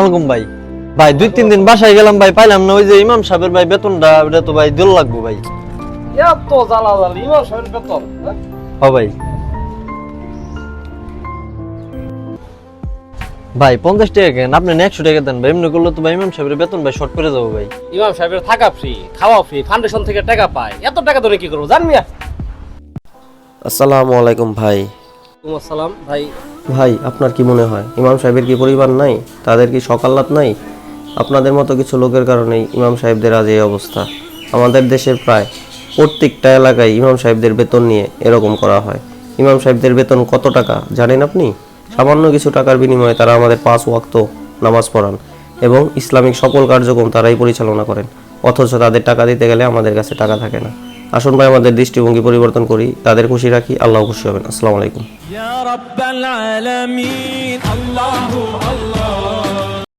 ওয়ালাইকুম ভাই। ভাই 2-3 দিন বাসায় গেলাম ভাই, পাইলাম না। ওই যে ইমাম সাহেবের ভাই বেতনটা ওটা তো ভাই দিল লাগবো ভাই। এত জ্বালাজালি ইমাম সাহেবের বেতন, হ্যাঁ? ভাই ভাই 50 টাকা কেন, আপনি 100 টাকা দেন ভাই। এমনি করলে তো ভাই ইমাম সাহেবের বেতন ভাই শর্ট করে যাবো ভাই। ইমাম সাহেবের থাকা ফ্রি, খাওয়া ফ্রি, ফাউন্ডেশন থেকে টাকা পায়। এত টাকা ধরে কি করবো জান মিয়া? আসসালামু আলাইকুম ভাই। ওয়ালাইকুম আসসালাম ভাই। ভাই আপনার কি মনে হয় ইমাম সাহেবের কি পরিবার নাই, তাদের কি সকালাত নাই? আপনাদের মতো কিছু লোকের কারণেই ইমাম সাহেবদের আজ এই অবস্থা। আমাদের দেশের প্রায় প্রত্যেকটা এলাকায় ইমাম সাহেবদের বেতন নিয়ে এরকম করা হয়। ইমাম সাহেবদের বেতন কত টাকা জানেন আপনি? সামান্য কিছু টাকার বিনিময়ে তারা আমাদের 5 ওয়াক্ত নামাজ পড়ান এবং ইসলামিক সকল কার্যক্রম তারাই পরিচালনা করেন, অথচ তাদের টাকা দিতে গেলে আমাদের কাছে টাকা থাকে না। আসুন ভাই আমাদের দৃষ্টিভঙ্গি পরিবর্তন করি, তাদের খুশি রাখি, আল্লাহ খুশি হবেন। আসসালামু আলাইকুম। يا رب العالمين الله الله